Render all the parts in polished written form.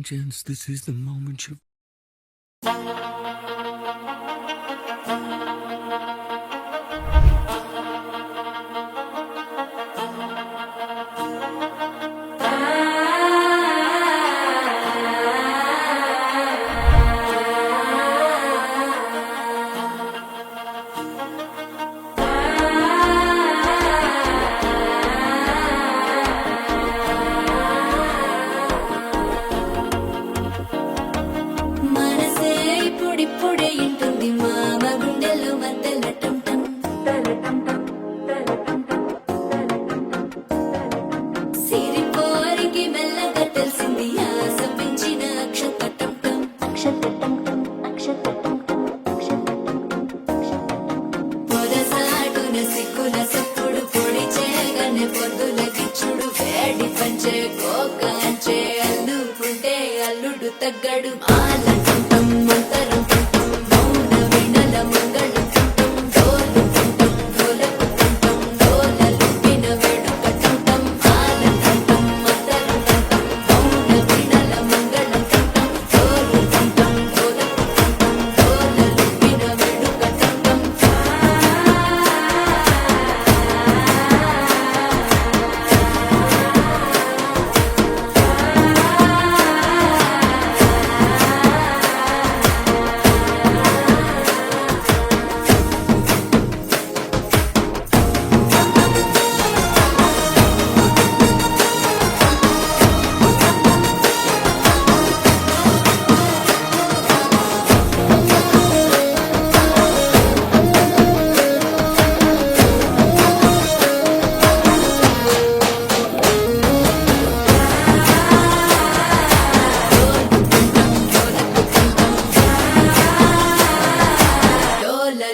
chance, this is the moment you. అల్లుడు తగ్గడు ఆలంటం మంతరం టం మౌన వినల మంగళం టం డోలు టం డోలకు టం డోలలు విన వేడుక టం ఆలంటం మంతరం టం మౌన వినల మంగళం టం డోలు టం డోలకు టం డోలలు విన వేడుక టం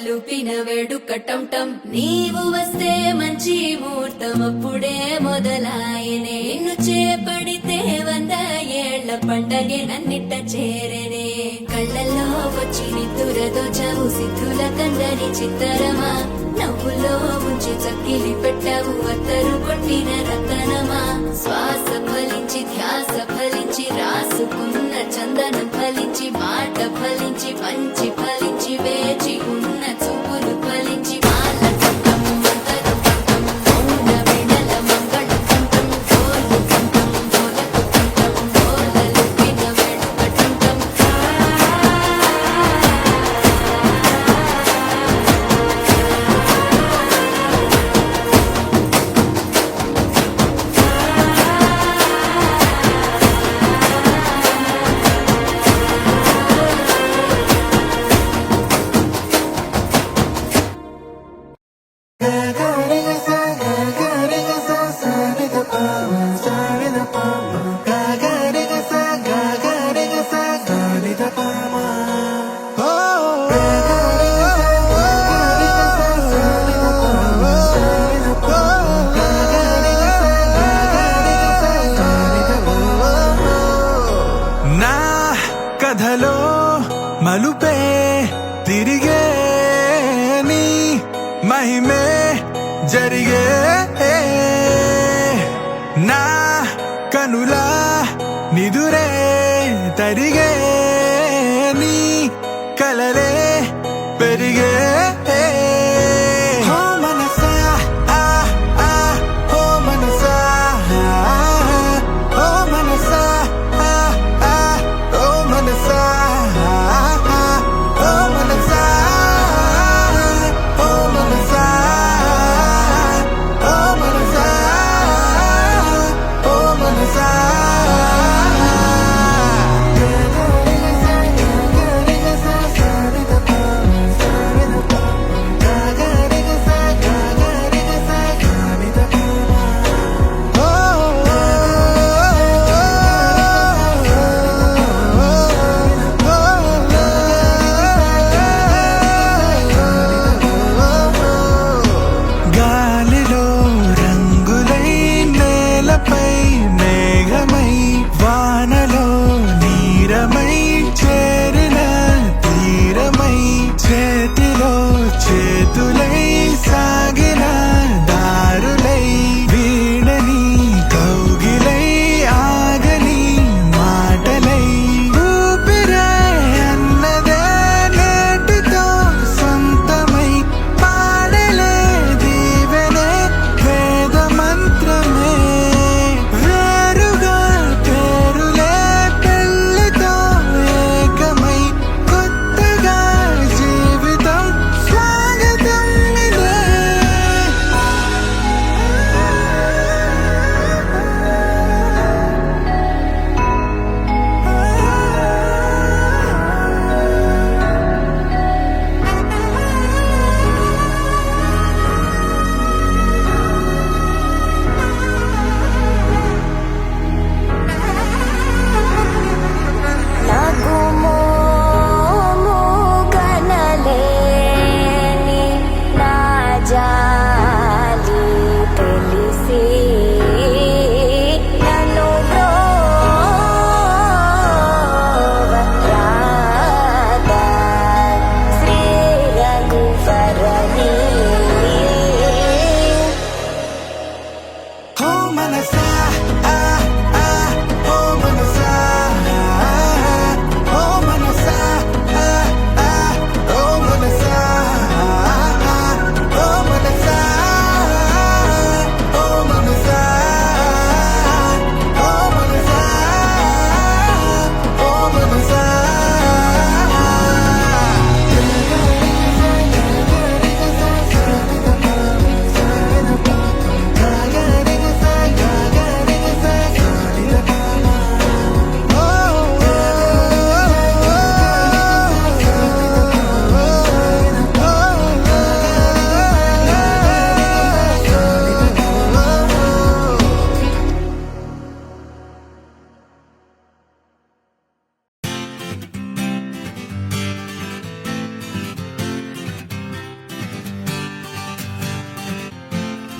లూపిన వేడుక టం టం నీవు వస్తే మంచి ముహూర్తం అప్పుడే మొదలాయనే నిన్ను చేపడితే 100 ఏళ్ల పండగే నన్నిట్ట చేరనే కళ్ళల్లో వచ్చి నిద్దురతో చవు సిద్ధుల కందని చిత్తరమా నవ్వులో ఉంచి చక్కిలి పెట్టావు అత్తరు కొట్టిన రతనమా శ్వాస ఫలించి ధ్యాస ఫలించి రాసుకున్న చందనం ఫలించి మాట ఫలించి పంచి ఫలించి వేచి ఉన్న చూపులు ఫలించి మాల టం మంతరం టం మౌన వినల మంగళం టం డోలు టం డోలకు టం డోలలు విన వేడుక టం కథలో మలుపే తిరిగే నీ మహిమే జరిగే నా కనులా నిదురే తరిగే నీ కలలే పెరిగే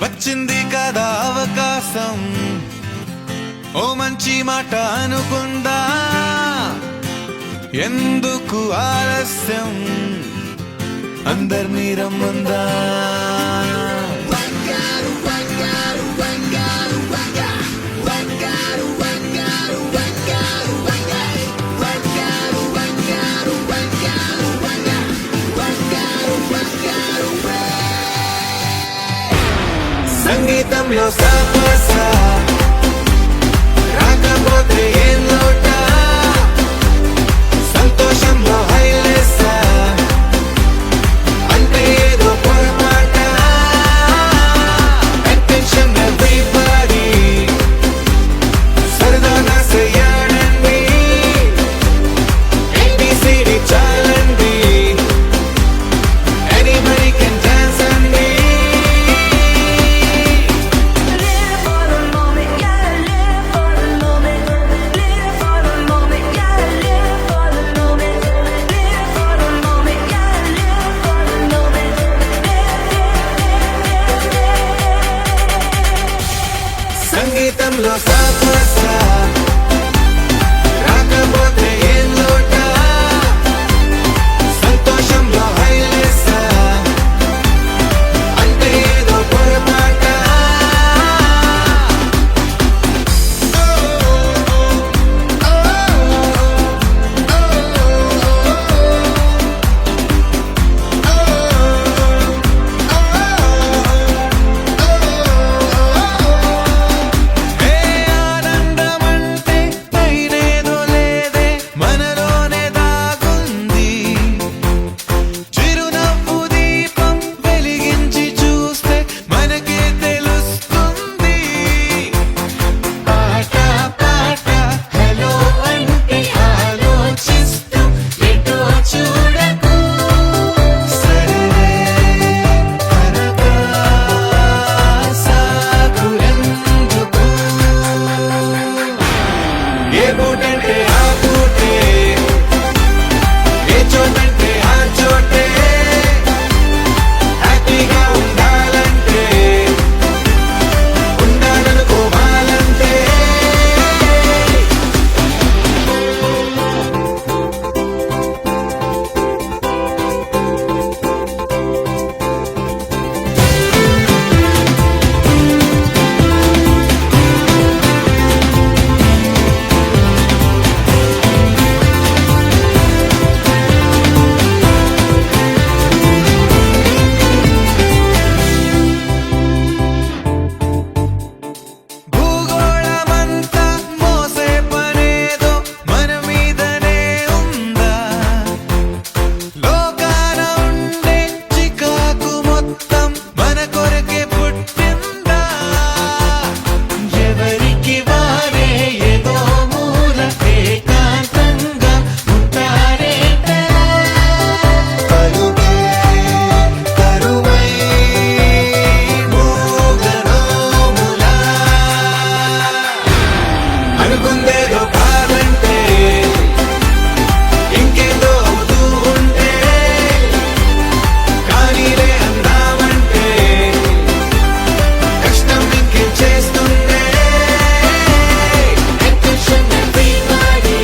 వచ్చింది కదా అవకాశం, ఓ మంచి మాట అనుకుందా, ఎందుకు ఆలస్యం, అందర్నీ రమ్మందా. సంగీతంలో సాపస రాకపోతే ఏం లోట, సంతోషంలో హైలెస్ అంటే ఏదో పొరపాట. అటెన్షన్ ఎవ్రీబడీ సరదాగా చేయాలండి, ABCD చాలండి, ఎనీబడీ కెన్ డాన్స్ అండి. సంగీతంలో సాపస రాకపోతే ఏం లోట, సంతోషంలో హైలెస్ అంటే ఏదో పొరపాట. ఆనందమంటే పైనేదో లేదే, మనలోనే దాగుంది, చిరునవ్వు దీపం వెలిగించి చూస్తే మనకే తెలుస్తుంది. పాట పాట హలో అంటే ఆలోచిస్తూ ఎటో చూడకు, సరే త్వరగా సాగులెందుకు, ఏ పూటంటే ఆ పూటే, ఏ చోటంటే ఆ చోటే, హ్యాపీగా ఉండాలంటే ఉండాలనుకోవాలంటే. భూగోళమంతా మోసే పనేదో మన మీదనే ఉందా, లోకాన ఉండే చికాకు మొత్తం మన కొరకే పుట్టిందా, ఎవరికి వారే ఏదో మూల ఏకాంతంగా ఉంటారేటరా, పలుకే కరువై మూగనోములా, అనుకుందేదో కాదంటే ఇంకేదో అవుతూ ఉంటే, కానీలే అందామంటే కష్టం ఇంకేం చేస్తుందే. Attention everybody,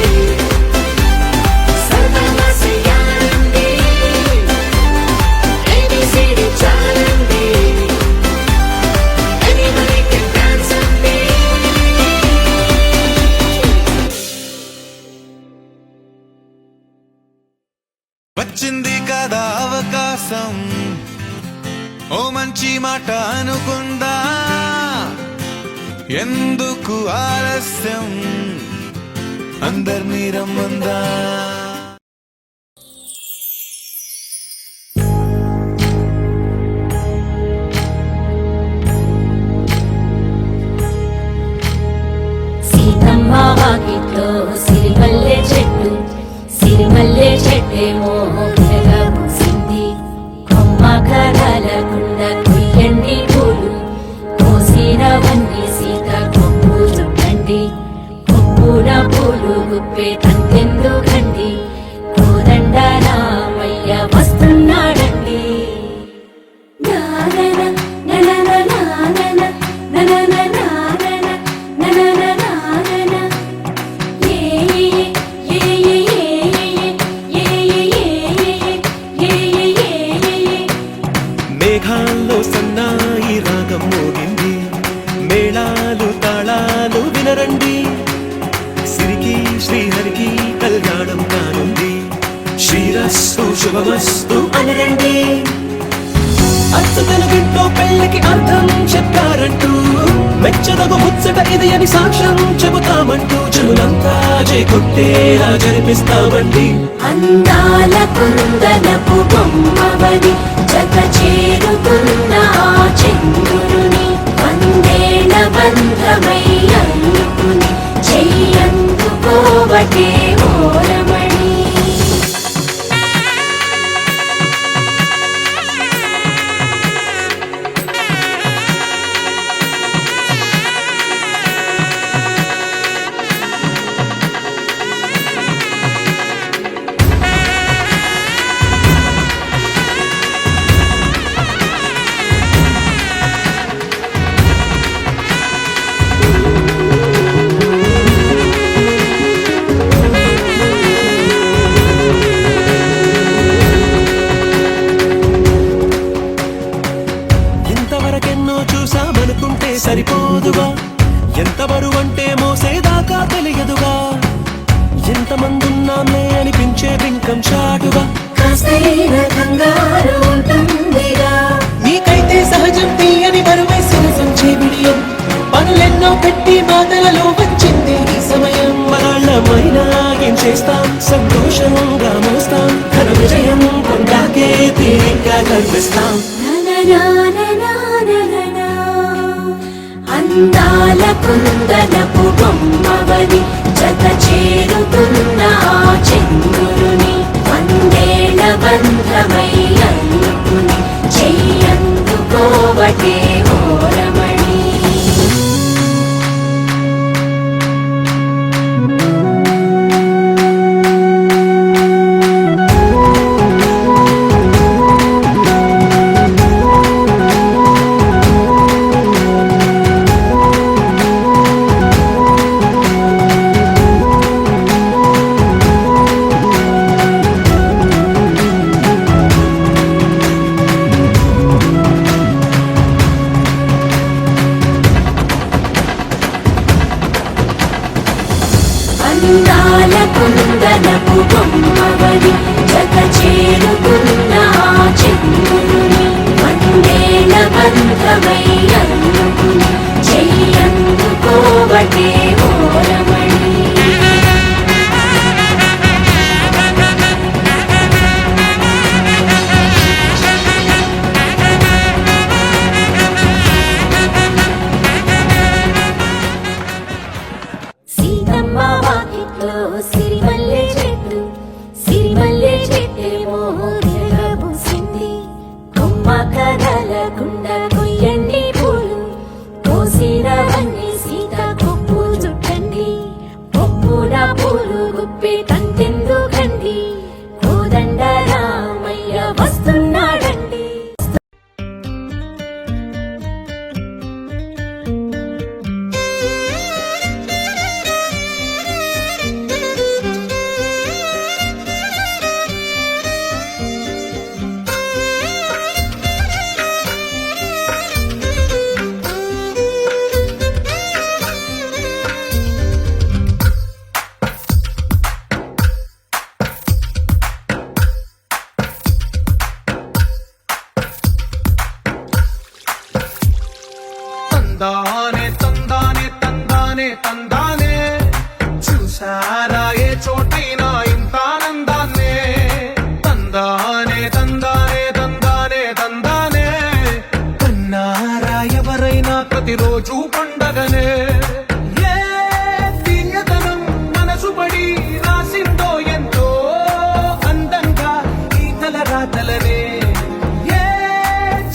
సరదాగా చేయాలండి, ABCD చాలండి, ఎనీబడీ కెన్ డాన్స్ అండి. వచ్చింది కదా అవకాశం, ఓ మంచి మాట అనుకుందా, ఎందుకు ఆలస్యం, అందర్నీ రమ్మందా. సీతమ్మ వాకిట్లో సిరిమల్లె చెట్టు, సిరిమల్లె చెట్టేమో పిల్లగా పూసింది, కొమ్మ కదలకుండా కుయ్యండి పూలు, కోసినవన్నీ సీత కొమ్ము చుట్టండి, కొమ్మున పూలు గుప్పే తంతెందుకండి, మేఘాల్లో సన్నాయి రాగం మోగింది, మేళాలు తాళాలు వినరండి, సిరికి శ్రీహరికి కళ్యాణం కానుంది, శ్రీరస్తు శుభమస్తు అనరండి. అచ్చు తెలుగింట్లో పెళ్లికి అర్థం చెప్పారంటూ, మెచ్చదగు ముచ్చట ఇది అని సాక్ష్యం చెబుతామంటూ, జనులంతా చేకొట్టేలా జరిపిస్తామండి. అందాల కుందనపు బొమ్మవని జత చేరుతున్న ఆ చంద్రుని వందేళ్ల బంధమై అల్లుకుని చెయ్యందుకోవటే ఓరమణి. ఇంతవరకెన్నో చూసామనుకుంటే సరిపోదుగా, ఎంత బరువంటే మోసేదాకా తెలియదుగా, ఎంతమందున్నామే అనిపించే బింకం చాటుగా, కాస్తైన కంగారు ఉంటుందిగా, నీకైతే సహజం తీయని బరువై సంచే బిడియం, పనులెన్నో పెట్టి మాటలలో వచ్చింది ఈ సమయం. మనాళ్ళమైనా ఏం చేస్తాం, సంతోషంగా మోస్తాం, ఘన విజయం పొందాకే తీరిగ్గా కనిపిస్తాం. నననాననానననా. అందాల కుందనపు బొమ్మవని జత చేరుతున్న ఆ చంద్రుని వందేళ్ల బంధమై అల్లుకుని చెయ్యందుకోవటే ఓరమణి. అందాల కుందనపు బొమ్మవని జత చేరుతున్న ఆ చంద్రుని వందేళ్ల బంధమై అల్లుకుని చెయ్యందుకోవటే ఓరమణి. సీతమ్మ వాకిట్లో సిరిమల్లె చెట్టు, సిరిమల్లె చెట్టేమో తిరగబూసింది, కొమ్మ కదలకుండా కొయ్యండి పూలు, కోసినవన్నీ సీత కొప్పు చుట్టండి, పొప్పున పూలు గుప్పే తంతెందుకండి, కోదండ రామయ్య వస్తున్నాడండి. తందానే తందానే తందానే తందానే, చూసారా ఏ చోటైనా ఇంత ఆనందాన్నే. తందానే తందానే తందానే తందానే, కన్నారా ఎవరైనా ప్రతిరోజు పండగనే. ఏ తీయదనం మనసు పడి రాసిందో ఎంతో అందంగా ఈ తలరాతలనే, ఏ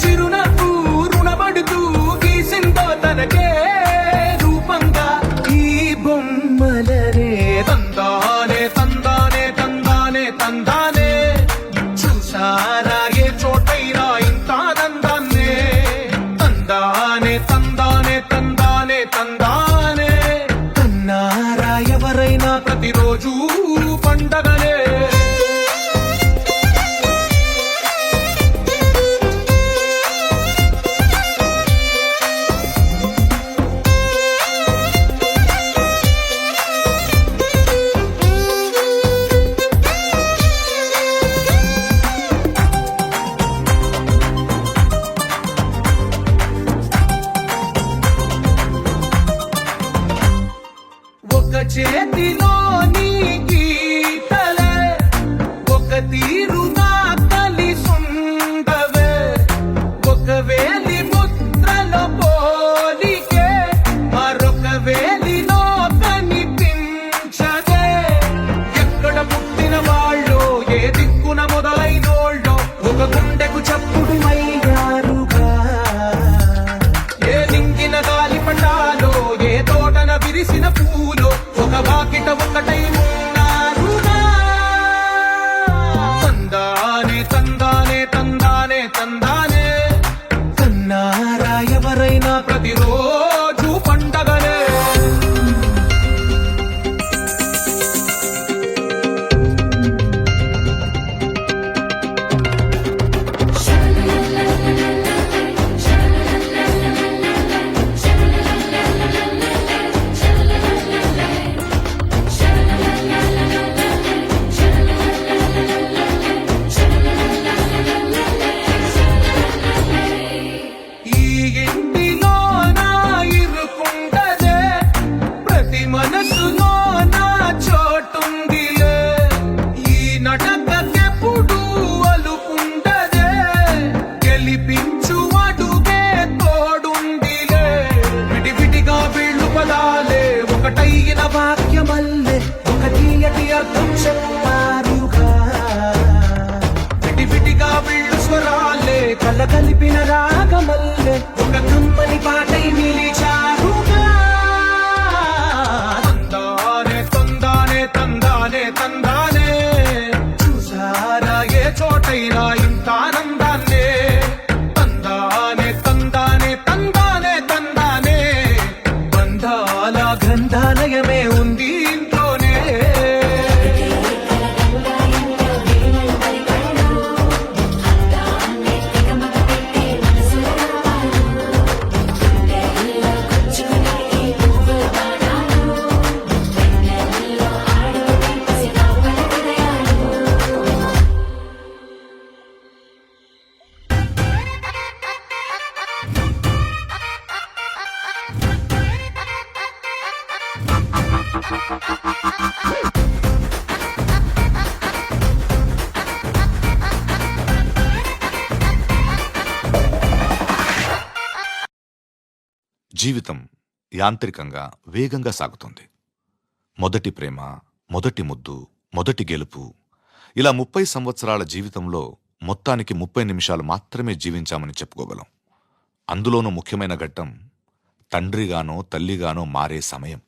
చిరునవ్వు రుణపడుతూ గీసిందో తనకే రూపంగా ఈ స్వరాలే కళ్ళ కలిపిన రాగమల్లె ఒక కమ్మని పాటై నిలిచారుగా. తందానే తందానే తందానే తందానే చూసారా ఏ చోటైనా ఇంత ఆనందాన్నే తందానే తందానే తందానే తందానే బంధాల గ్రంథాలయమే ఉంది ఇంట్లోనే జీవితం యాంత్రికంగా వేగంగా సాగుతుంది. మొదటి ప్రేమ, మొదటి ముద్దు, మొదటి గెలుపు, ఇలా 30 సంవత్సరాల జీవితంలో మొత్తానికి 30 నిమిషాలు మాత్రమే జీవించామని చెప్పుకోగలం. అందులోనూ ముఖ్యమైన ఘట్టం తండ్రిగానో తల్లిగానో మారే సమయం.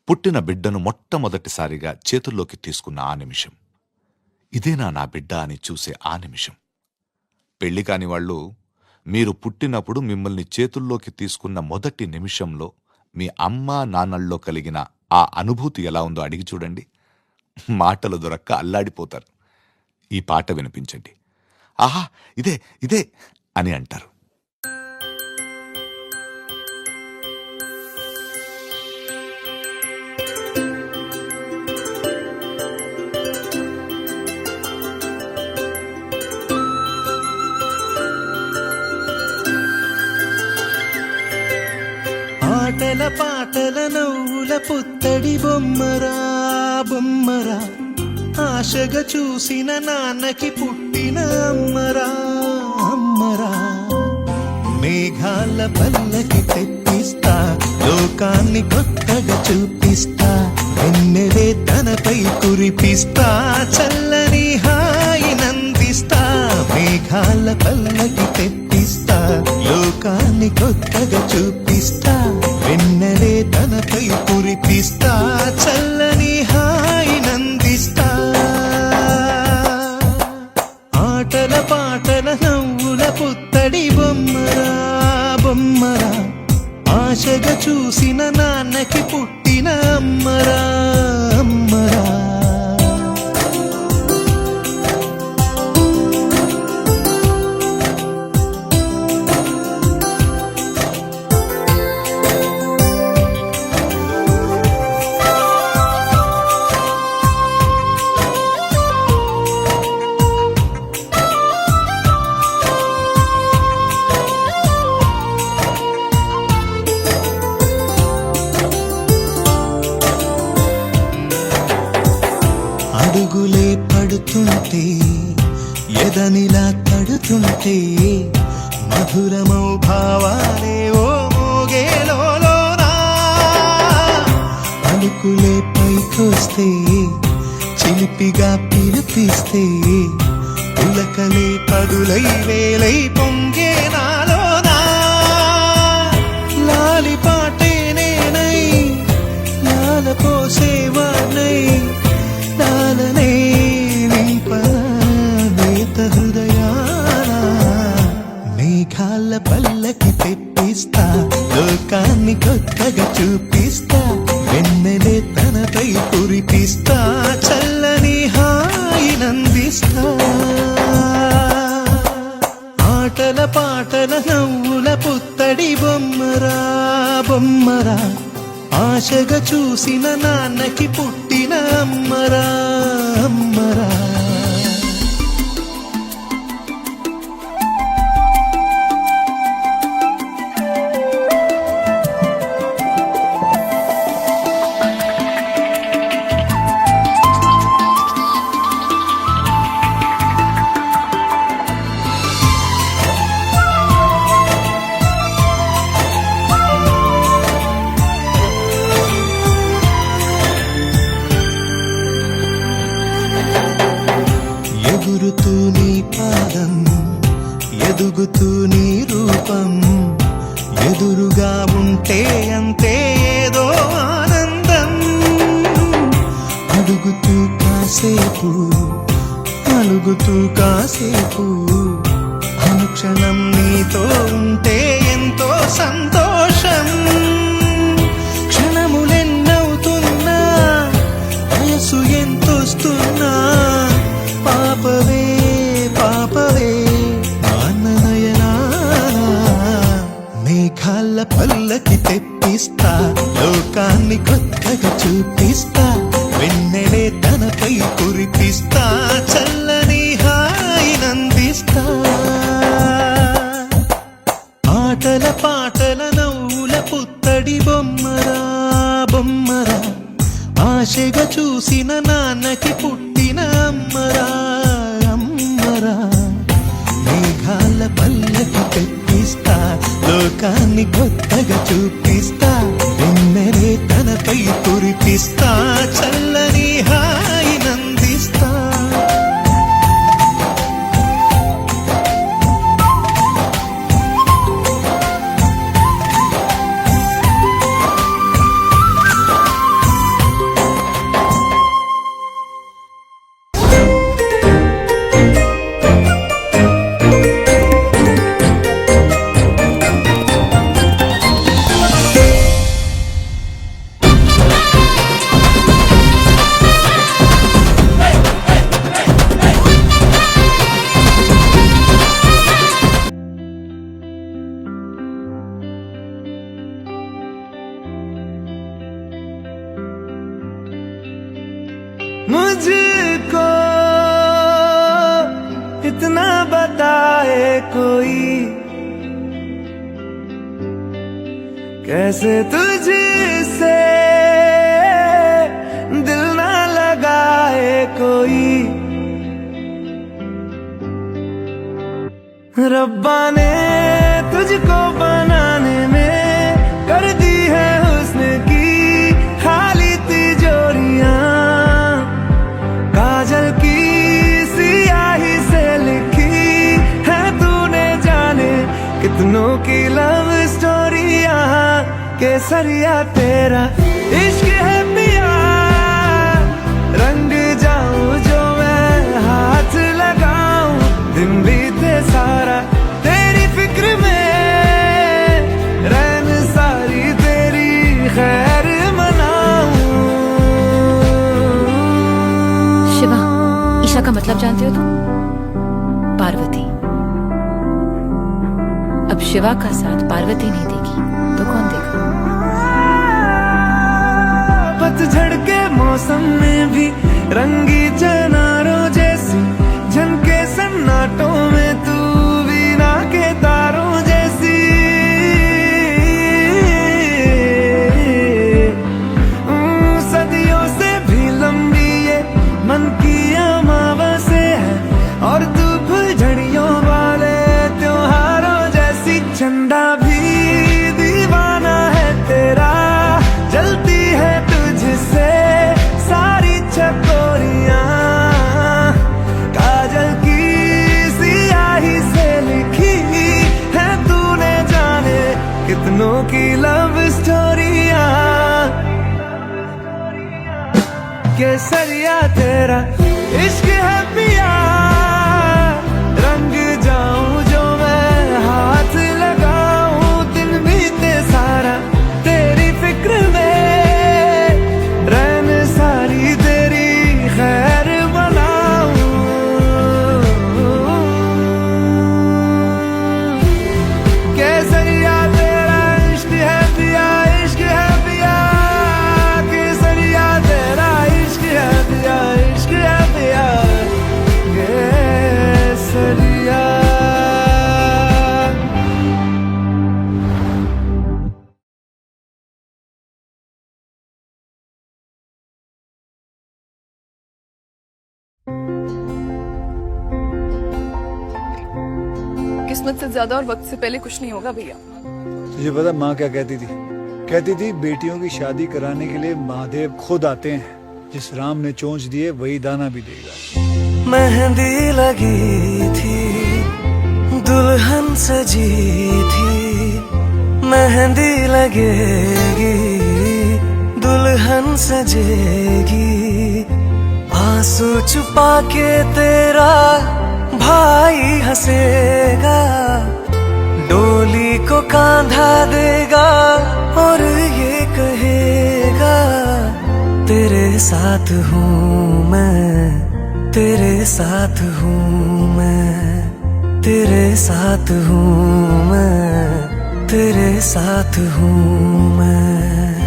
పుట్టిన బిడ్డను మొట్టమొదటిసారిగా చేతుల్లోకి తీసుకున్న ఆ నిమిషం. ఇదేనా నా బిడ్డ అని చూసే ఆ నిమిషం. పెళ్లి కాని వాళ్ళు మీరు పుట్టినప్పుడు మిమ్మల్ని చేతుల్లోకి తీసుకున్న మొదటి నిమిషంలో మీ అమ్మా నాన్నల్లో కలిగిన ఆ అనుభూతి ఎలా ఉందో అడిగి చూడండి. మాటలు దొరక్క అల్లాడిపోతారు. ఈ పాట వినిపించండి. ఆహా, ఇదే ఇదే అని అంటారు. ఆటల పాటల నవ్వుల పుత్తడి బొమ్మరా బొమ్మరా, ఆశగా చూసిన నాన్నకి పుట్టిన అమ్మరా అమ్మరా. మేఘాల పల్లకి తెప్పిస్తా, లోకాన్ని కొత్తగా చూపిస్తా, వెన్నెలే తనపై కురిపిస్తా, చల్లని హాయి నందిస్తా. మేఘాల పల్లకి తెప్పిస్తా, లోకాన్ని కొత్తగా చూపిస్తా, వెన్నెలే తనపై కురిపిస్తా, చల్లని హాయి నందిస్తా. ఆటల పాటల నవ్వుల పుత్తడి బొమ్మరా బొమ్మరా, ఆశగా చూసిన నాన్నకి పుట్టిన అమ్మరా అమ్మరా. అడుగులే పడుతుంటే, ఎదనిలా తడుతుంటే, మధురమౌ భావాలే ఓ మోగేలోనా. పలుకులే పైకొస్తే, చిలిపిగా పిలిపిస్తే, పులకలే పదులై వేలై పొంగే నాలోనా. లాలి పాటే నేనై, లాల పోసేవాణ్ణై, లాలనే నింపనేత హృదయాన. మేఘాల పల్లకి తెప్పిస్తా, లోకాన్ని కొత్తగా చూపిస్తా, వెన్నెలే తనపై కురిపిస్తా, చల్లని హాయి నందిస్తా. ఆటల పాటల నవ్వుల పుత్తడి బొమ్మరా బొమ్మరా, ఆశగా చూసిన నాన్నకి పుట్టిన అమ్మరా అమ్మరా. ఎదుగుతూ నీ రూపం ఎదురుగా ఉంటే అంతే ఏదో ఆనందం అడుగుతూ కాసేపు అలుగుతూ కాసేపు అనుక్షణం నీతో ఉంటే ఎంతో సంతోషం క్షణములెన్నవుతున్నా వయసు ఎంతొస్తున్నా పాపవే పాపవే నయనా మేఘాల పల్లకి తెప్పిస్తా లోకాన్ని కొత్తగా చూపిస్తా వెన్నెలే తనపై కురిపిస్తా చల్లని హాయినందిస్తా ఆటల పాటల నవ్వుల పుత్తడి బొమ్మరా బొమ్మరా ఆశగా చూసిన నాన్నకి పుట్టిన అమ్మరా అమ్మరా మేఘాల పల్లకి తెప్పిస్తా లోకాన్ని కొత్తగా చూపిస్తా వెన్నెలే తనపై కురిపిస్తా చల్లని హాయినందిస్తా मुझको इतना बताए कोई कैसे तुझसे दिल ना लगाए कोई रब्बा ने तुझको बनाने में कर दी है हुस्न की खाली तिजोरियां काजल की सियाही से लिखी है तूने जाने कितनों की लव स्टोरियां केसरिया तेरा इश्क है पिया रंग जाऊं जो मैं हाथ लगाऊं दिन बीते सारा तेरी फिक्र में रैन सारी तेरी खैर मनाऊं शिवा ईशा का मतलब जानते हो तुम? पार्वती। अब शिवा का साथ पार्वती नहीं देगी तो कौन देगा? पतझड़ के मौसम में भी रंगी चनारों जैसी झनके सन्नाटों में तू वीणा के तारों जैसी सदियों से भी लंबी ये मन की अमावस्या है और तू फुलझड़ियों वाले त्योहारों जैसी चंदा भी दीवाना है तेरा जलती है तुझसे सारी चकोरियां काजल की सियाही से लिखी है तूने जाने कितनों की लव स्टोरियां केसरिया तेरा इश्क है पिया रंग जाऊं जो मैं हाथ लगाऊं दिन बीते सारा तेरी फिक्र में रैन सारी तेरी खैर बनाऊं केसरिया तेरा इश्क है पिया केसरिया तेरा इश्क है पिया केसरिया किस्मत से ज्यादा और वक्त से पहले कुछ नहीं होगा भैया। तुझे पता माँ क्या कहती थी? कहती थी बेटियों की शादी कराने के लिए महादेव खुद आते हैं, जिस राम ने चोंच दिए वही दाना भी देगा। मेहंदी लगी थी दुल्हन सजी थी मेहंदी लगेगी दुल्हन सजेगी आंसू छुपा के तेरा भाई हंसेगा डोली को कांधा देगा और ये कहेगा तेरे साथ हूँ मैं तेरे साथ हूँ मैं तेरे साथ हूँ मैं तेरे साथ हूँ मैं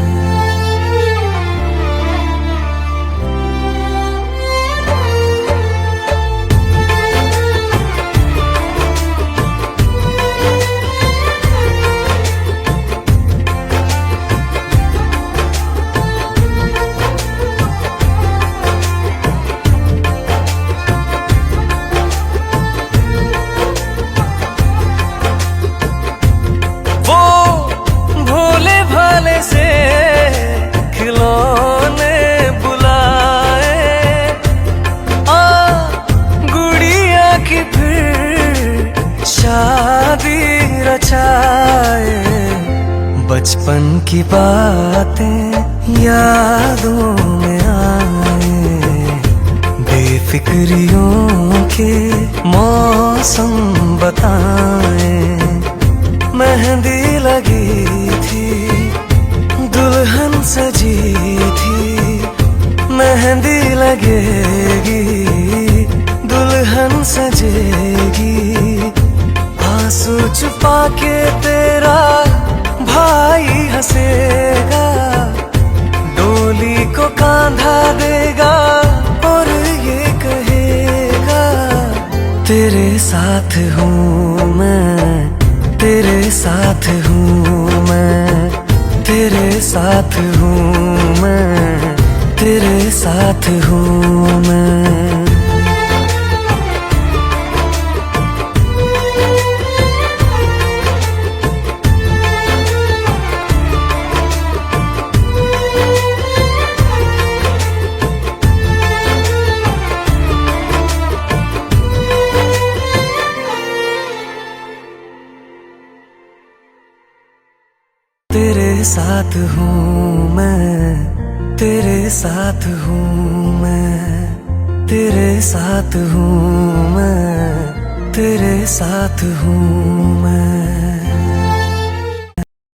शादी रचाए बचपन की बातें यादों में आए बेफिक्रियों के मौसम बताए मेहंदी लगी थी दुल्हन सजी थी मेहंदी लगेगी दुल्हन सजेगी आंसू छुपा के तेरा भाई हंसेगा डोली को कांधा देगा और ये कहेगा तेरे साथ हूँ मैं तेरे साथ हूँ मैं तेरे साथ हूँ मैं तेरे साथ हूँ मैं तेरे साथ हूँ मैं तेरे साथ हूँ मैं तेरे साथ हूँ मैं तेरे साथ हूँ मैं